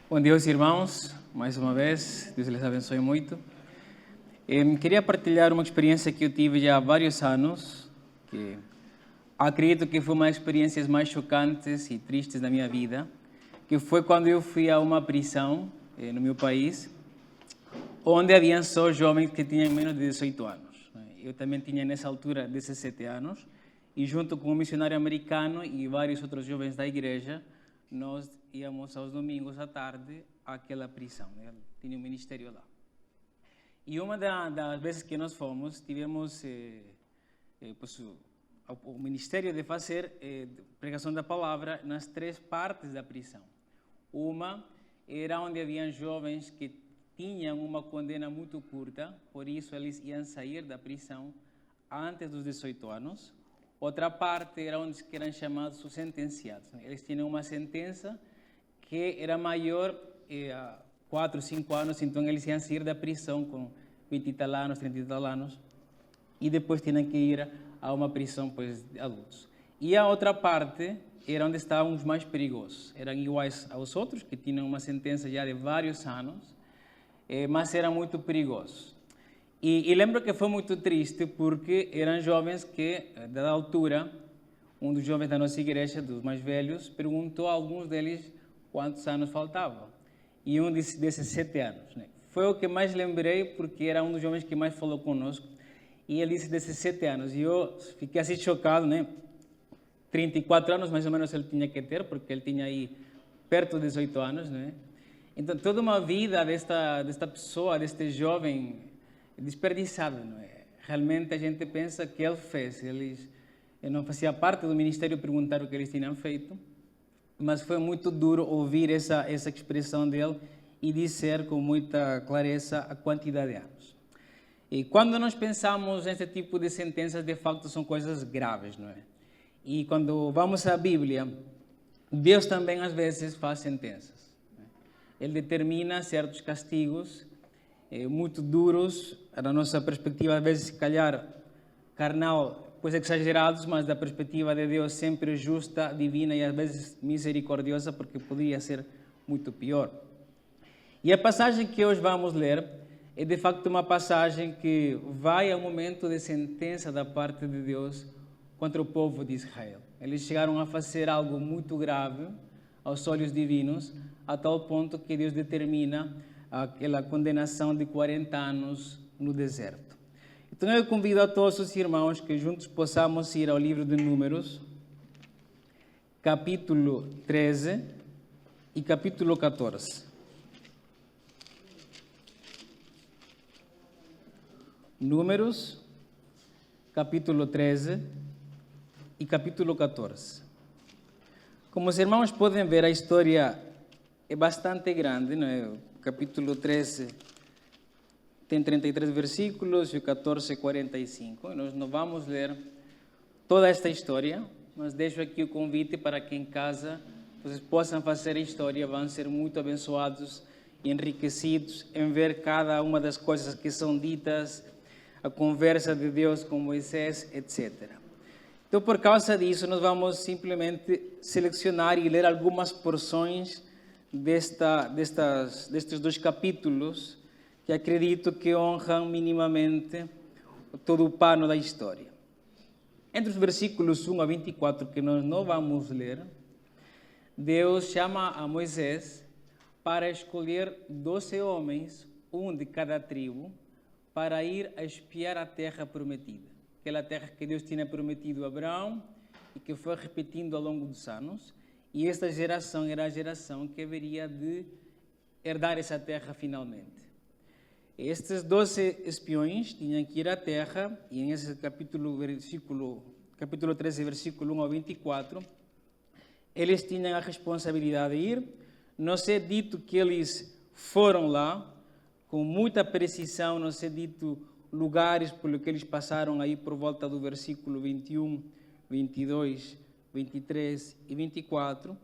Bom dia, irmãos, mais uma vez, Deus les abençoe muito. Queria partilhar uma experiência que eu tive já há vários anos, que acredito que foi uma das experiências mais chocantes e tristes da minha vida, que foi quando eu fui a uma prisão no meu país, onde havia só jovens que tinham menos de 18 anos. Eu também tinha nessa altura 17 anos, e junto com um missionário americano e vários outros jovens da igreja, nós íamos aos domingos à tarde àquela prisão. Tinha um ministério lá. E uma das vezes que nós fomos, tivemos o ministério de fazer pregação da palavra nas 3 partes da prisão. Uma era onde havia jovens que tinham uma condena muito curta, por isso eles iam sair da prisão antes dos 18 anos. Outra parte era onde eram chamados os sentenciados. Eles tinham uma sentença que era maior a 4 ou 5 anos, então eles iam sair da prisão com 20 e tal anos, 30 e tal anos, e depois tinham que ir a uma prisão de adultos. E a outra parte era onde estavam os mais perigosos. Eram iguais aos outros, que tinham uma sentença já de vários anos, mas eram muito perigosos. E lembro que foi muito triste porque eram jovens que, dada altura, um dos jovens da nossa igreja, dos mais velhos, perguntou a alguns deles quantos anos faltavam. E um disse 17 anos. Foi o que mais lembrei porque era um dos jovens que mais falou conosco. E ele disse 17 anos. E eu fiquei assim chocado, 34 anos mais ou menos ele tinha que ter, porque ele tinha aí perto de 18 anos, Então, toda uma vida desta pessoa, deste jovem, desperdiçada, Realmente a gente pensa que ele fez. Eles não fazia parte do ministério perguntar o que eles tinham feito, mas foi muito duro ouvir essa expressão dele e dizer com muita clareza a quantidade de anos. E quando nós pensamos nesse tipo de sentenças, de facto são coisas graves, E quando vamos à Bíblia, Deus também às vezes faz sentenças. Ele determina certos castigos muito duros, da nossa perspectiva, às vezes, se calhar, carnal, exagerados, mas da perspectiva de Deus sempre justa, divina e às vezes misericordiosa, porque poderia ser muito pior. E a passagem que hoje vamos ler é de facto uma passagem que vai ao momento de sentença da parte de Deus contra o povo de Israel. Eles chegaram a fazer algo muito grave aos olhos divinos, a tal ponto que Deus determina aquela condenação de 40 anos no deserto. Então eu convido a todos os irmãos que juntos possamos ir ao livro de Números, capítulo 13 e capítulo 14. Números, capítulo 13 e capítulo 14. Como os irmãos podem ver, a história é bastante grande, Capítulo 13 tem 33 versículos e o 14, 45. Nós não vamos ler toda esta história, mas deixo aqui o convite para que em casa vocês possam fazer a história, vão ser muito abençoados e enriquecidos em ver cada uma das coisas que são ditas, a conversa de Deus com Moisés, etc. Então, por causa disso, nós vamos simplesmente selecionar e ler algumas porções destes 2 capítulos que acredito que honram minimamente todo o pano da história. Entre os versículos 1 a 24, que nós não vamos ler, Deus chama a Moisés para escolher 12 homens, um de cada tribo, para ir a espiar a terra prometida. Aquela terra que Deus tinha prometido a Abraão e que foi repetindo ao longo dos anos. E esta geração era a geração que haveria de herdar essa terra finalmente. Estes 12 espiões tinham que ir à terra, e nesse capítulo 13, versículo 1 ao 24, eles tinham a responsabilidade de ir. Nos é dito que eles foram lá, com muita precisão, nos é dito lugares pelo que eles passaram aí por volta do versículo 21, 22, 23 e 24,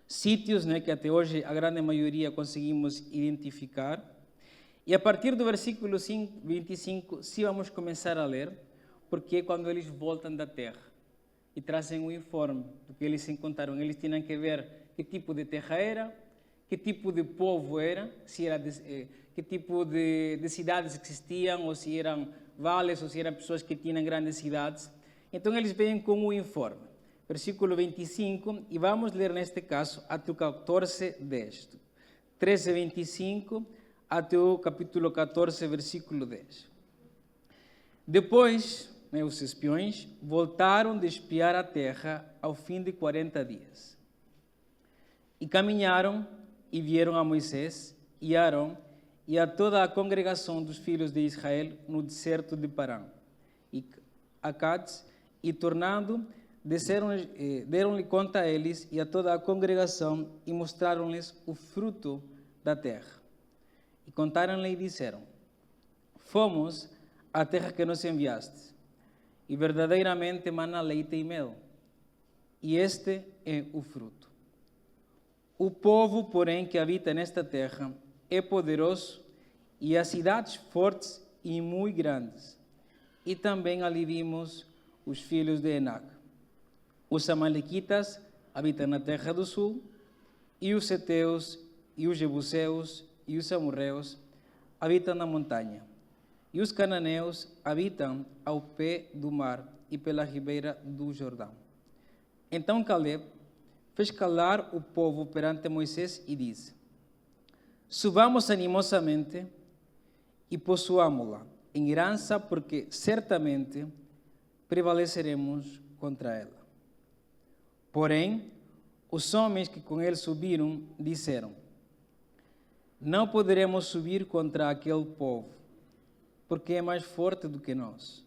sítios que até hoje a grande maioria conseguimos identificar. E a partir do versículo 25, sim, vamos começar a ler, porque é quando eles voltam da terra e trazem um informe do que eles encontraram. Eles tinham que ver que tipo de terra era, que tipo de povo era, se era que tipo de cidades existiam, ou se eram vales, ou se eram pessoas que tinham grandes cidades. Então eles vêm com o informe. Versículo 25, e vamos ler neste caso até o 14:10. 13:25 até o capítulo 14, versículo 10. Depois, os espiões voltaram de espiar a terra ao fim de 40 dias. E caminharam e vieram a Moisés e a Arão e a toda a congregação dos filhos de Israel no deserto de Parã e a Cádiz, e tornando, deram-lhe conta a eles e a toda a congregação e mostraram-lhes o fruto da terra. E contaram-lhe e disseram: fomos à terra que nos enviaste, e verdadeiramente mana leite e mel, e este é o fruto. O povo, porém, que habita nesta terra é poderoso, e as cidades fortes e muito grandes. E também ali vimos os filhos de Enac. Os amalequitas habitam na terra do sul, e os heteus, e os jebuseus, e os amorreus habitam na montanha. E os cananeus habitam ao pé do mar e pela ribeira do Jordão. Então Caleb fez calar o povo perante Moisés e disse: subamos animosamente e possuámo-la em herança, porque certamente prevaleceremos contra ela. Porém, os homens que com ele subiram disseram: não poderemos subir contra aquele povo, porque é mais forte do que nós.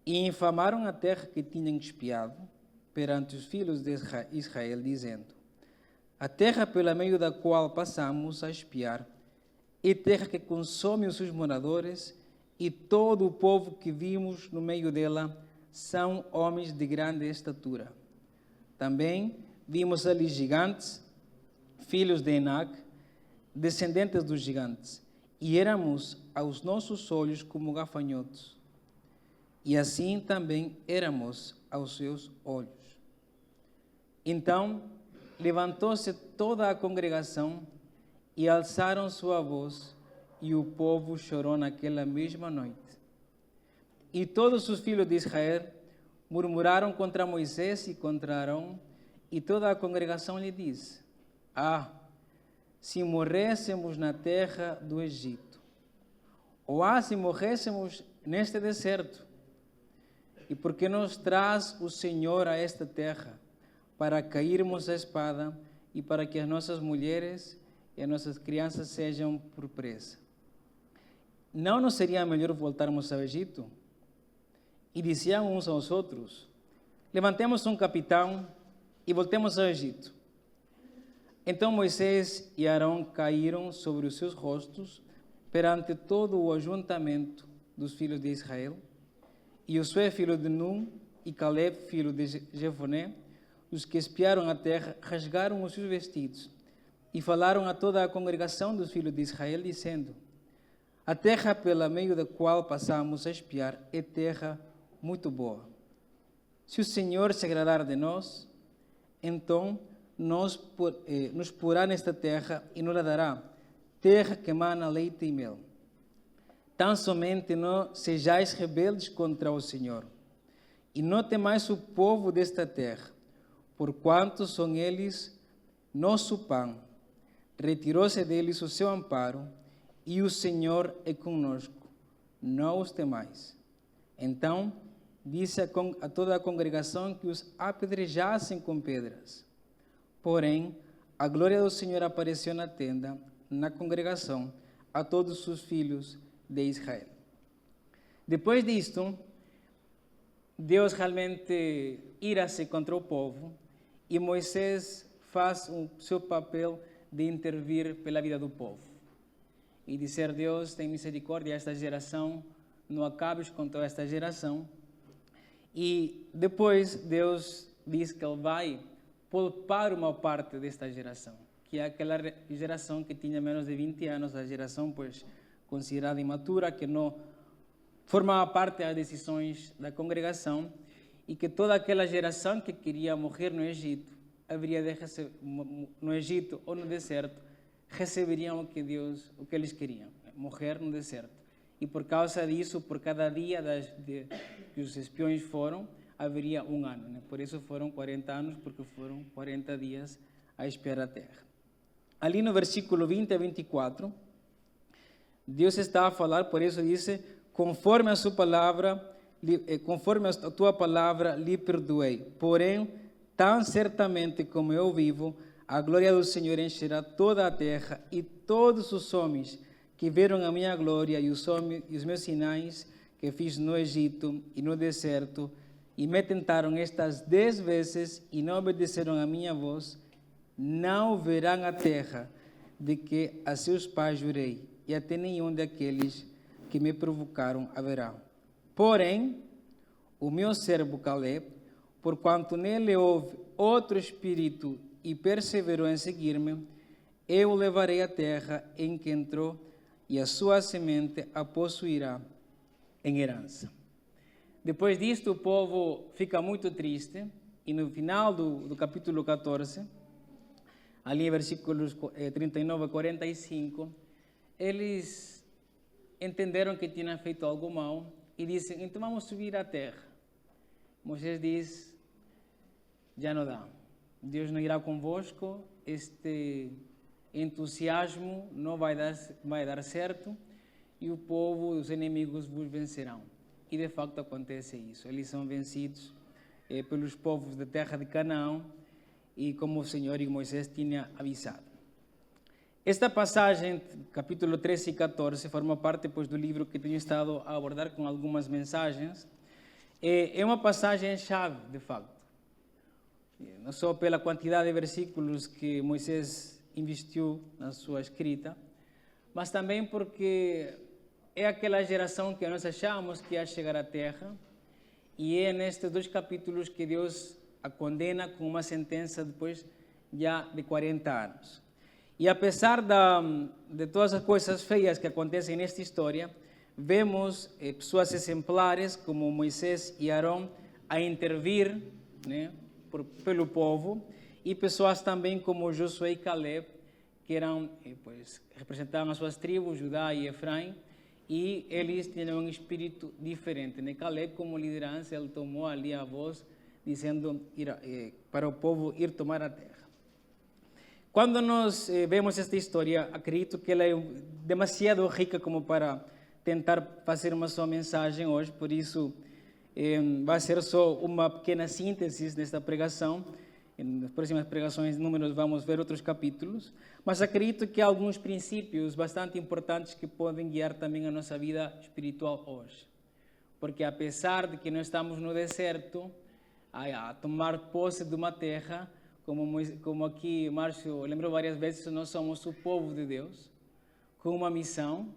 E infamaram a terra que tinham espiado perante os filhos de Israel, dizendo: a terra pela meio da qual passamos a espiar é terra que consome os seus moradores, e todo o povo que vimos no meio dela são homens de grande estatura. Também vimos ali gigantes, filhos de Enac, descendentes dos gigantes, e éramos aos nossos olhos como gafanhotos, e assim também éramos aos seus olhos. Então levantou-se toda a congregação e alçaram sua voz, e o povo chorou naquela mesma noite. E todos os filhos de Israel murmuraram contra Moisés e contra Arão, e toda a congregação lhe disse: se morrêssemos na terra do Egito, ou se morrêssemos neste deserto, e porque nos traz o Senhor a esta terra, para cairmos à espada, e para que as nossas mulheres e as nossas crianças sejam por presa. Não nos seria melhor voltarmos ao Egito? E diziam uns aos outros: levantemos um capitão e voltemos ao Egito. Então Moisés e Arão caíram sobre os seus rostos perante todo o ajuntamento dos filhos de Israel, e Josué, filho de Nun, e Caleb, filho de Jefoné, os que espiaram a terra, rasgaram os seus vestidos e falaram a toda a congregação dos filhos de Israel, dizendo: a terra pela meio da qual passamos a espiar é terra muito boa. Se o Senhor se agradar de nós, então nos porá nesta terra e nos dará terra que mana leite e mel. Tão somente não sejais rebeldes contra o Senhor, e não temais o povo desta terra, porquanto são eles nosso pão. Retirou-se deles o seu amparo, e o Senhor é conosco, não os temais. Então disse a toda a congregação que os apedrejassem com pedras. Porém, a glória do Senhor apareceu na tenda, na congregação, a todos os filhos de Israel. Depois disto, Deus realmente ira-se contra o povo, e Moisés faz o seu papel de intervir pela vida do povo e dizer: Deus, tem misericórdia desta geração, não acabes com toda esta geração. E depois Deus diz que Ele vai poupar uma parte desta geração, que é aquela geração que tinha menos de 20 anos, a geração pois considerada imatura, que não formava parte das decisões da congregação, e que toda aquela geração que queria morrer no Egito, haveria de no Egito ou no deserto, receberiam o que eles queriam, morrer no deserto. E por causa disso, por cada dia que os espiões foram, haveria um ano. Né? Por isso foram 40 anos, porque foram 40 dias a espiar a terra. Ali no versículo 20 a 24, Deus está a falar, por isso disse, conforme a sua palavra, conforme a tua palavra lhe perdoei. Porém, tão certamente como eu vivo, a glória do Senhor encherá toda a terra, e todos os homens que viram a minha glória e os meus sinais que fiz no Egito e no deserto, e me tentaram estas 10 vezes e não obedeceram a minha voz, não verão a terra de que a seus pais jurei, e até nenhum daqueles que me provocaram haverá. Porém, o meu servo Caleb, porquanto nele houve outro espírito e perseverou em seguir-me, eu o levarei à terra em que entrou, e a sua semente a possuirá em herança. Depois disto, o povo fica muito triste, e no final do capítulo 14, ali em versículos 39 a 45, eles entenderam que tinham feito algo mal e dizem, então vamos subir à terra. Moisés diz, já não dá. Deus não irá convosco, este entusiasmo não vai dar certo, e o povo, os inimigos vos vencerão. E de facto acontece isso. Eles são vencidos pelos povos da terra de Canaã, e como o Senhor e Moisés tinham avisado. Esta passagem, capítulo 13 e 14, forma parte depois do livro que tenho estado a abordar com algumas mensagens. É uma passagem-chave, de facto. Não só pela quantidade de versículos que Moisés investiu na sua escrita, mas também porque é aquela geração que nós achamos que ia chegar à terra, e é nestes 2 capítulos que Deus a condena com uma sentença depois já de 40 anos. E apesar de todas as coisas feias que acontecem nesta história, vemos pessoas exemplares como Moisés e Arão a intervir, né, pelo povo, e pessoas também como Josué e Caleb, que representavam as suas tribos, Judá e Efraim, e eles tinham um espírito diferente. Né? Caleb, como liderança, ele tomou ali a voz, dizendo para o povo ir tomar a terra. Quando nós vemos esta história, acredito que ela é demasiado rica como para tentar fazer uma só mensagem hoje, por isso vai ser só uma pequena síntese desta pregação. Nas próximas pregações, números, vamos ver outros capítulos, mas acredito que há alguns princípios bastante importantes que podem guiar também a nossa vida espiritual hoje. Porque apesar de que nós estamos no deserto, a tomar posse de uma terra, como aqui Márcio lembrou várias vezes, nós somos o povo de Deus, com uma missão,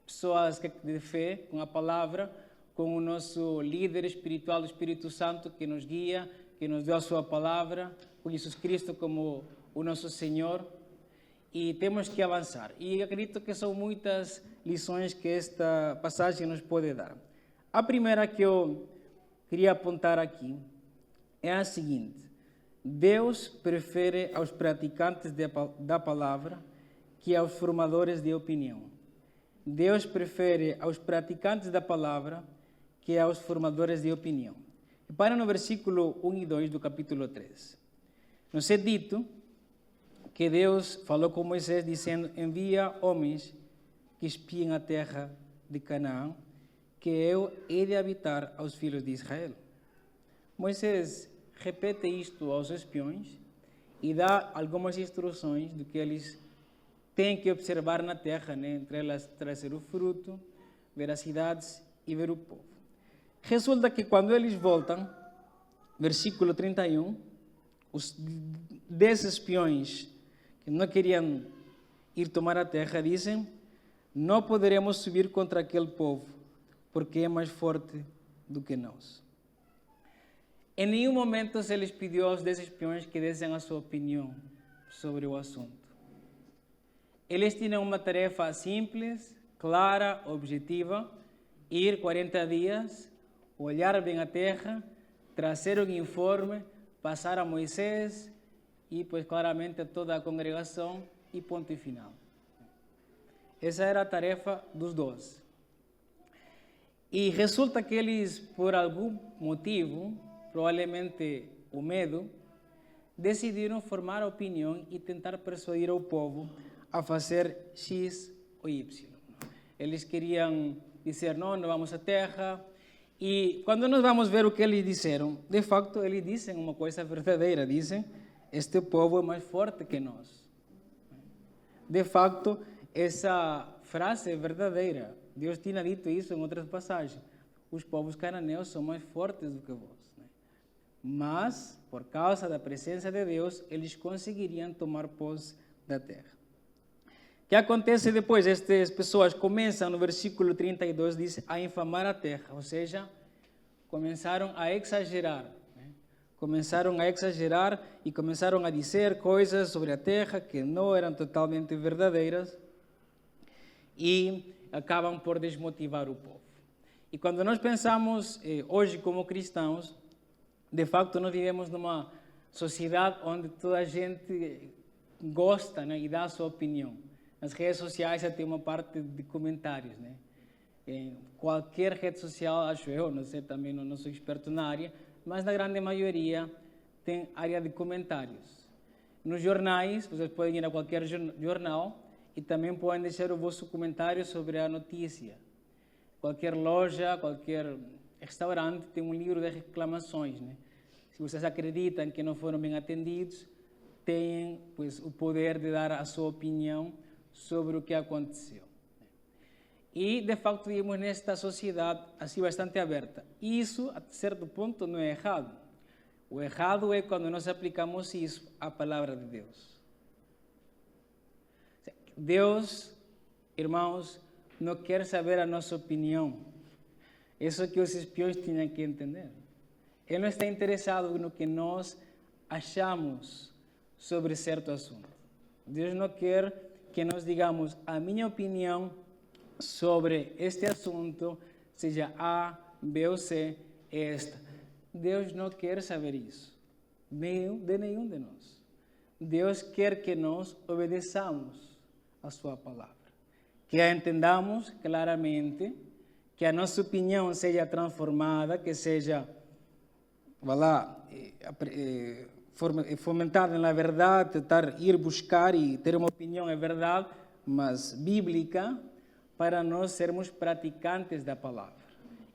pessoas de fé, com a palavra, com o nosso líder espiritual, o Espírito Santo, que nos guia, que nos deu a sua palavra, com Jesus Cristo como o nosso Senhor, e temos que avançar. E acredito que são muitas lições que esta passagem nos pode dar. A primeira que eu queria apontar aqui é a seguinte: Deus prefere aos praticantes da palavra que aos formadores de opinião. Deus prefere aos praticantes da palavra que aos formadores de opinião. Para no versículo 1 e 2 do capítulo 3. Nos é dito que Deus falou com Moisés dizendo: envia homens que espiem a terra de Canaã, que eu hei de habitar aos filhos de Israel. Moisés repete isto aos espiões e dá algumas instruções do que eles têm que observar na terra, né? Entre elas trazer o fruto, ver as cidades e ver o povo. Resulta que quando eles voltam, versículo 31, os 10 espiões que não queriam ir tomar a terra dizem: não poderemos subir contra aquele povo, porque é mais forte do que nós. Em nenhum momento se lhes pediu aos 10 espiões que dessem a sua opinião sobre o assunto. Eles tinham uma tarefa simples, clara, objetiva: ir 40 dias, olhar bem a terra, trazer um informe, passar a Moisés e, pois, claramente a toda a congregação e ponto e final. Essa era a tarefa dos 12. E resulta que eles, por algum motivo, provavelmente o medo, decidiram formar a opinião e tentar persuadir o povo a fazer X ou Y. Eles queriam dizer, não vamos à terra. E quando nós vamos ver o que eles disseram, de facto, eles dizem uma coisa verdadeira. Dizem, este povo é mais forte que nós. De facto, essa frase é verdadeira. Deus tinha dito isso em outras passagens. Os povos cananeus são mais fortes do que vós. Mas, por causa da presença de Deus, eles conseguiriam tomar posse da terra. O que acontece depois? Estas pessoas começam, no versículo 32, diz, a infamar a terra, ou seja, começaram a exagerar. Começaram a exagerar e começaram a dizer coisas sobre a terra que não eram totalmente verdadeiras e acabam por desmotivar o povo. E quando nós pensamos hoje como cristãos, de facto nós vivemos numa sociedade onde toda a gente gosta, né, e dá a sua opinião. Nas redes sociais já tem uma parte de comentários, né? Em qualquer rede social, acho eu, não sei, também não sou experto na área, mas na grande maioria tem área de comentários. Nos jornais, vocês podem ir a qualquer jornal e também podem deixar o vosso comentário sobre a notícia. Qualquer loja, qualquer restaurante tem um livro de reclamações, né? Se vocês acreditam que não foram bem atendidos, têm, pois, o poder de dar a sua opinião sobre o que aconteceu. E, de facto, vivemos nesta sociedade assim bastante aberta. E isso, a certo ponto, não é errado. O errado é quando nós aplicamos isso à palavra de Deus. Deus, irmãos, não quer saber a nossa opinião. Isso é que os espiões tinham que entender. Ele não está interessado no que nós achamos sobre certo assunto. Deus não quer que nós digamos, a minha opinião sobre este assunto, seja A, B ou C, é esta. Deus não quer saber isso, de nenhum de nós. Deus quer que nós obedeçamos a sua palavra, que a entendamos claramente, que a nossa opinião seja transformada, que seja, fomentada na verdade, tentar ir buscar e ter uma opinião, é verdade, mas bíblica, para nós sermos praticantes da palavra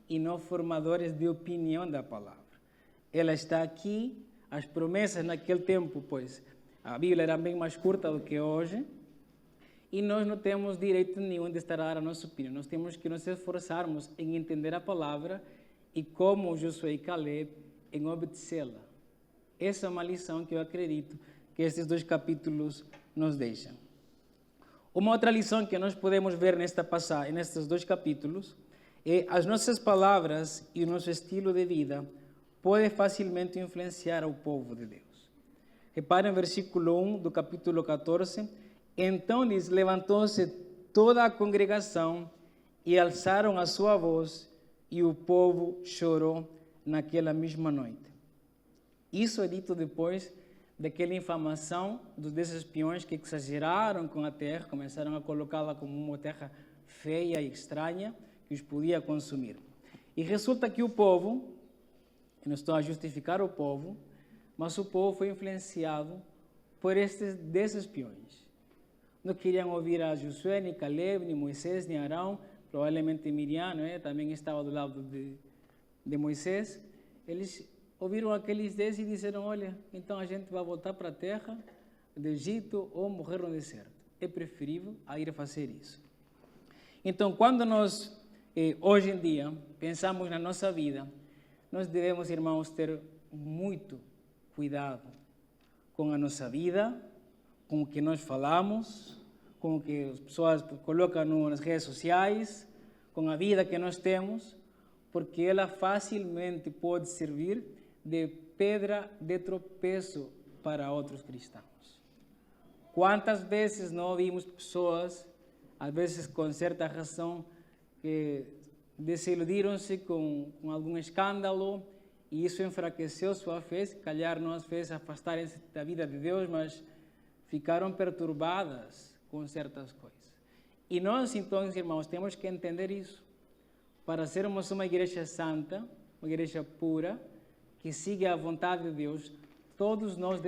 e não formadores de opinião da palavra. Ela está aqui, as promessas naquele tempo, pois a Bíblia era bem mais curta do que hoje, e nós não temos direito nenhum de estar a dar a nossa opinião. Nós temos que nos esforçarmos em entender a palavra e, como Josué e Caleb, em obedecê-la. Essa é uma lição que eu acredito que estes 2 capítulos nos deixam. Uma outra lição que nós podemos ver nesta passagem, nestes 2 capítulos, é as nossas palavras e o nosso estilo de vida podem facilmente influenciar o povo de Deus. Reparem no versículo 1 do capítulo 14. Então lhes levantou-se toda a congregação e alçaram a sua voz, e o povo chorou naquela mesma noite. Isso é dito depois daquela infamação desses espiões que exageraram com a terra, começaram a colocá-la como uma terra feia e estranha que os podia consumir. E resulta que o povo, eu não estou a justificar o povo, mas o povo foi influenciado por estes 10 espiões. Não queriam ouvir a Josué, nem Caleb, nem Moisés, nem Arão, provavelmente Miriam, não é? Também estava do lado de Moisés. Eles ouviram aqueles 10 e disseram, olha, então a gente vai voltar para a terra do Egito ou morrer no deserto. É preferível a ir fazer isso. Então, quando nós, hoje em dia, pensamos na nossa vida, nós devemos, irmãos, ter muito cuidado com a nossa vida, com o que nós falamos, com o que as pessoas colocam nas redes sociais, com a vida que nós temos, porque ela facilmente pode servir de pedra de tropeço para outros cristãos. Quantas vezes não ouvimos pessoas, às vezes com certa razão, que desiludiram-se com algum escândalo e isso enfraqueceu sua fé, se calhar não as fez afastarem-se da vida de Deus, mas ficaram perturbadas com certas coisas. E nós, então, irmãos, temos que entender isso. Para sermos uma igreja santa, uma igreja pura, que siga a vontade de Deus, todos nós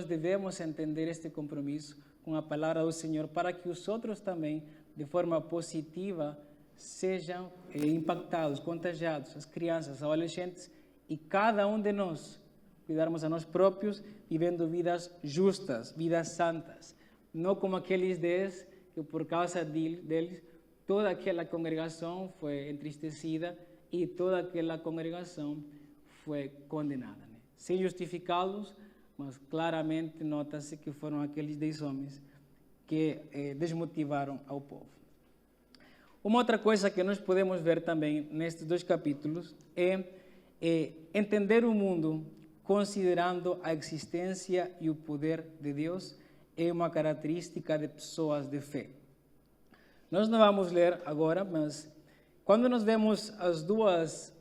devemos entender este compromisso com a palavra do Senhor, para que os outros também, de forma positiva, sejam impactados, contagiados, as crianças, os adolescentes, e cada um de nós cuidarmos a nós próprios, vivendo vidas justas, vidas santas. Não como aqueles 10 que por causa deles, toda aquela congregação foi entristecida e toda aquela congregação foi condenada. Né? Sem justificá-los, mas claramente nota-se que foram aqueles 10 homens que desmotivaram ao povo. Uma outra coisa que nós podemos ver também nestes 2 capítulos é entender o mundo considerando a existência e o poder de Deus é uma característica de pessoas de fé. Nós não vamos ler agora, mas quando nós vemos as duas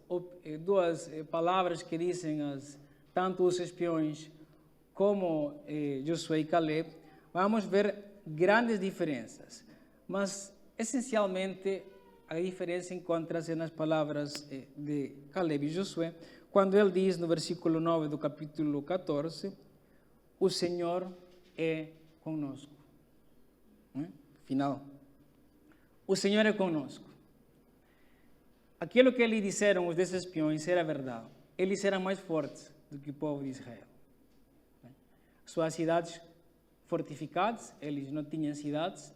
palavras que dizem tanto os espiões como Josué e Caleb, vamos ver grandes diferenças. Mas, essencialmente, a diferença encontra-se nas palavras de Caleb e Josué, quando ele diz no versículo 9 do capítulo 14, o Senhor é conosco. Final. O Senhor é conosco. Aquilo que lhe disseram os 10 espiões era verdade. Eles eram mais fortes do que o povo de Israel. Suas cidades fortificadas, eles não tinham cidades.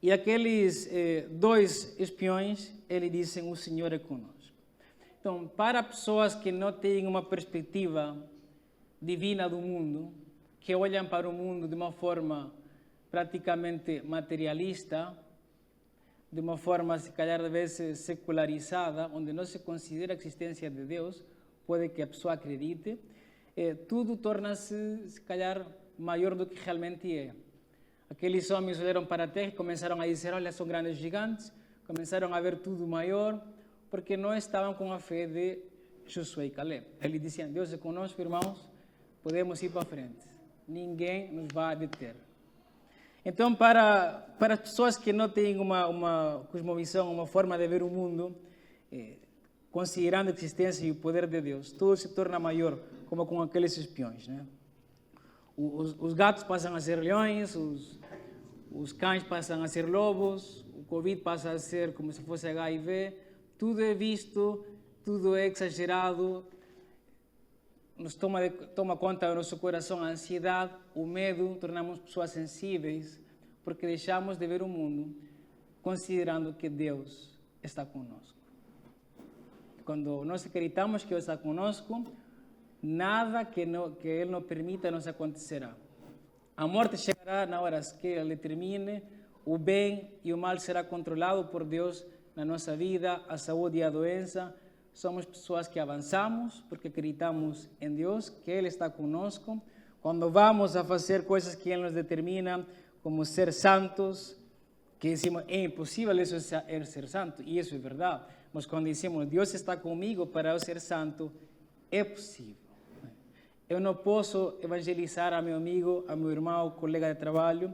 E aqueles 2 espiões, eles dizem, o Senhor é conosco. Então, para pessoas que não têm uma perspectiva divina do mundo, que olham para o mundo de uma forma praticamente materialista, de uma forma, se calhar, às vezes secularizada, onde não se considera a existência de Deus, pode que a pessoa acredite, tudo torna-se, se calhar, maior do que realmente é. Aqueles homens olharam para a terra e começaram a dizer, olha, são grandes gigantes, começaram a ver tudo maior, porque não estavam com a fé de Josué e Caleb. Eles diziam, Deus é conosco, irmãos, podemos ir para frente. Ninguém nos vai deter. Então, para as pessoas que não têm uma cosmovisão, uma forma de ver o mundo, considerando a existência e o poder de Deus, tudo se torna maior, como com aqueles espiões, né? Os gatos passam a ser leões, os cães passam a ser lobos, o Covid passa a ser como se fosse HIV, tudo é visto, tudo é exagerado, nos toma conta do nosso coração a ansiedade, o medo, tornamos pessoas sensíveis, porque deixamos de ver o mundo considerando que Deus está conosco. Quando nós acreditamos que Deus está conosco, nada que Ele não permita nos acontecerá. A morte chegará na hora que Ele termine, o bem e o mal será controlado por Deus na nossa vida, a saúde e a doença. Somos pessoas que avançamos porque acreditamos em Deus, que Ele está conosco. Quando vamos a fazer coisas que Ele nos determina, como ser santos, que dizemos, é impossível isso ser santo, e isso é verdade. Mas quando dizemos, Deus está comigo para eu ser santo, é possível. Eu não posso evangelizar a meu amigo, a meu irmão, colega de trabalho.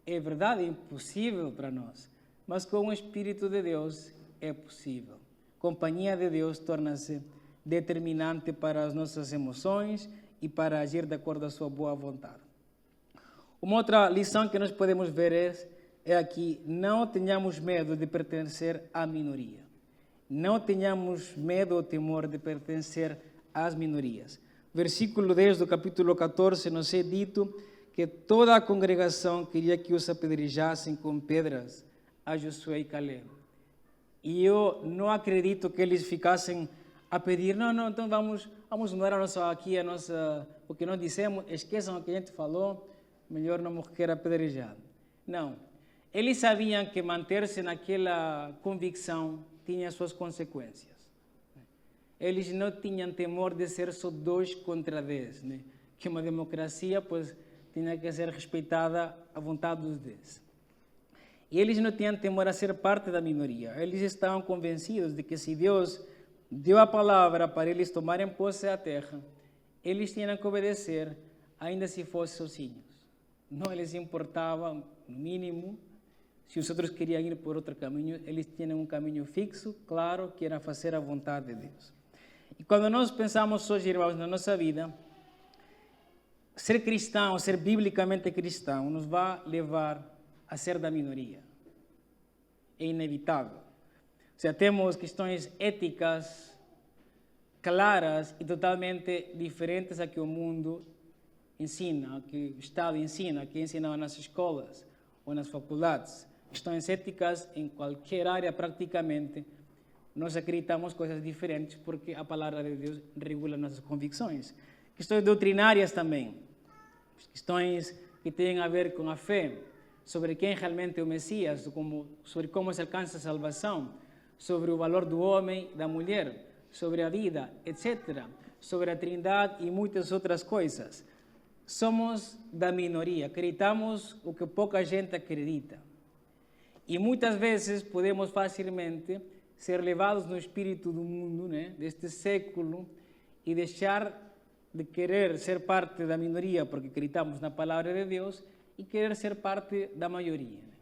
É verdade, é impossível para nós. Mas com o Espírito de Deus é possível. A companhia de Deus torna-se determinante para as nossas emoções e para agir de acordo com a sua boa vontade. Uma outra lição que nós podemos ver é aqui, não tenhamos medo de pertencer à minoria. Não tenhamos medo ou temor de pertencer às minorias. Versículo 10 do capítulo 14 nos é dito que toda a congregação queria que os apedrejassem com pedras a Josué e Caleb. E eu não acredito que eles ficassem a pedir, não, então vamos mudar o que nós dissemos, esqueçam o que a gente falou, melhor não morrer apedrejado. Não. Eles sabiam que manter-se naquela convicção tinha suas consequências. Eles não tinham temor de ser só 2 contra 10, né? Que uma democracia, pois, tinha que ser respeitada a vontade dos 10. E eles não tinham temor a ser parte da minoria. Eles estavam convencidos de que se Deus deu a palavra para eles tomarem posse da terra, eles tinham que obedecer, ainda se fossem sozinhos. Não lhes importava, no mínimo, se os outros queriam ir por outro caminho, eles tinham um caminho fixo, claro, que era fazer a vontade de Deus. E quando nós pensamos hoje, irmãos, na nossa vida, ser cristão, ser biblicamente cristão, nos vai levar a ser da minoria. É inevitável. Ou seja, temos questões éticas claras e totalmente diferentes a que o mundo ensina, a que o Estado ensina, a que é ensinado nas escolas ou nas faculdades. Questões éticas em qualquer área praticamente, nós acreditamos coisas diferentes porque a palavra de Deus regula nossas convicções. Questões doutrinárias também, questões que têm a ver com a fé, sobre quem realmente é o Messias, sobre como se alcança a salvação, sobre o valor do homem e da mulher, sobre a vida, etc., sobre a Trindade e muitas outras coisas. Somos da minoria, acreditamos o que pouca gente acredita. E muitas vezes podemos facilmente ser levados no espírito do mundo, né, deste século, e deixar de querer ser parte da minoria porque acreditamos na palavra de Deus e querer ser parte da maioria, né?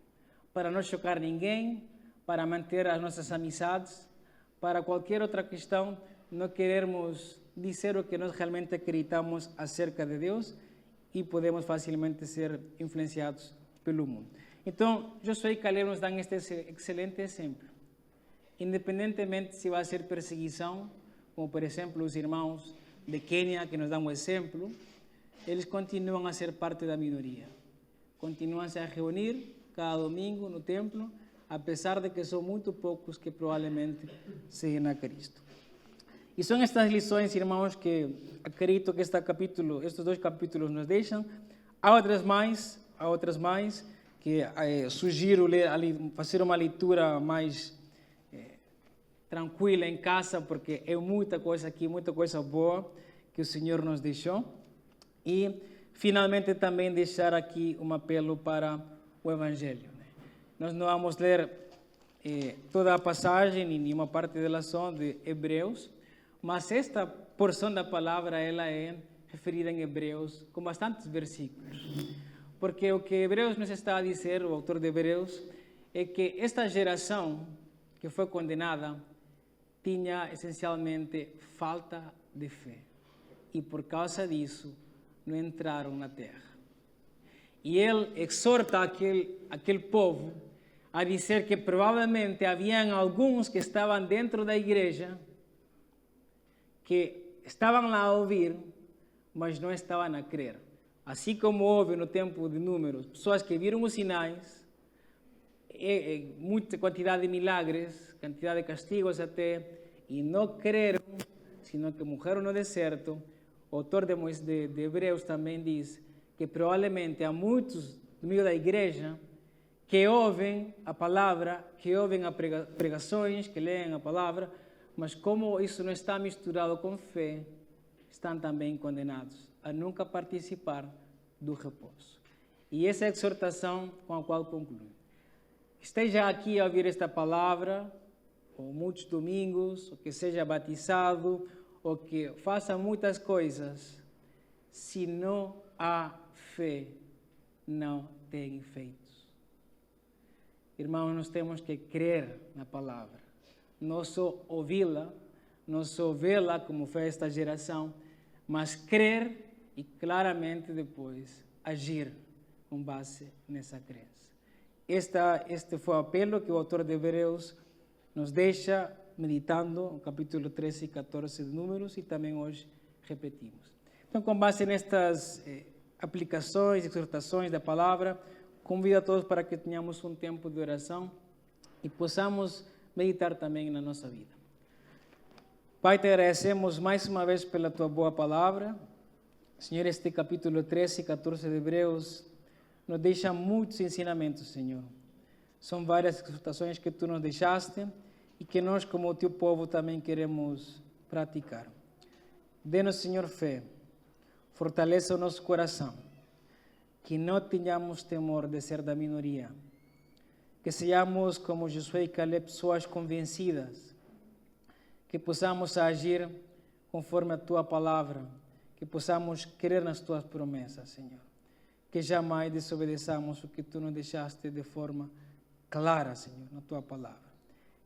Para não chocar ninguém, para manter as nossas amizades, para qualquer outra questão, não querermos dizer o que nós realmente acreditamos acerca de Deus e podemos facilmente ser influenciados pelo mundo. Então, Josué e Caleb nos dão este excelente exemplo. Independentemente se vai ser perseguição, como por exemplo os irmãos de Quênia, que nos dão um exemplo, eles continuam a ser parte da minoria. Continuam-se a reunir cada domingo no templo, apesar de que são muito poucos que provavelmente seguem a Cristo. E são estas lições, irmãos, que acredito que estes 2 capítulos nos deixam. Há outras mais que sugiro fazer uma leitura mais tranquila em casa, porque é muita coisa aqui, muita coisa boa que o Senhor nos deixou. E, finalmente, também deixar aqui um apelo para o Evangelho. Nós não vamos ler toda a passagem, nem nenhuma parte dela só de Hebreus, mas esta porção da palavra ela é referida em Hebreus com bastantes versículos. Porque o que Hebreus nos está a dizer, o autor de Hebreus, é que esta geração que foi condenada tinha essencialmente falta de fé. E por causa disso, não entraram na terra. E ele exorta aquele povo a dizer que provavelmente haviam alguns que estavam dentro da igreja, que estavam lá a ouvir, mas não estavam a crer. Assim como houve no tempo de Números, pessoas que viram os sinais, muita quantidade de milagres, quantidade de castigos até, e não creram, sino que morreram no deserto. O autor de Hebreus também diz que provavelmente há muitos no meio da igreja que ouvem a palavra, que ouvem as pregações, que leem a palavra, mas como isso não está misturado com fé, estão também condenados a nunca participar do repouso. E essa é a exortação com a qual concluo. Esteja aqui a ouvir esta palavra, ou muitos domingos, ou que seja batizado, ou que faça muitas coisas, se não há fé, não tem efeitos. Irmãos, nós temos que crer na palavra, não só ouvi-la, não só vê-la como fez esta geração, mas crer e claramente depois agir com base nessa crença. Este foi o apelo que o autor de Hebreus nos deixa meditando no capítulo 13 e 14 de Números e também hoje repetimos. Então, com base nestas aplicações, exortações da palavra, convido a todos para que tenhamos um tempo de oração e possamos meditar também na nossa vida. Pai, te agradecemos mais uma vez pela tua boa palavra. Senhor, este capítulo 13 e 14 de Hebreus nos deixa muitos ensinamentos, Senhor. São várias exortações que tu nos deixaste e que nós, como o teu povo, também queremos praticar. Dê-nos, Senhor, fé. Fortaleça o nosso coração. Que não tenhamos temor de ser da minoria. Que sejamos, como Josué e Caleb, pessoas convencidas. que possamos agir conforme a Tua palavra, que possamos crer nas Tuas promessas, Senhor. Que jamais desobedeçamos o que Tu nos deixaste de forma clara, Senhor, na Tua palavra.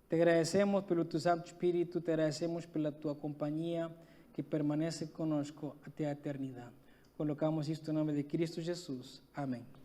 Te agradecemos pelo Teu Santo Espírito, te agradecemos pela Tua companhia que permanece conosco até a eternidade. Colocamos isto em nome de Cristo Jesus. Amém.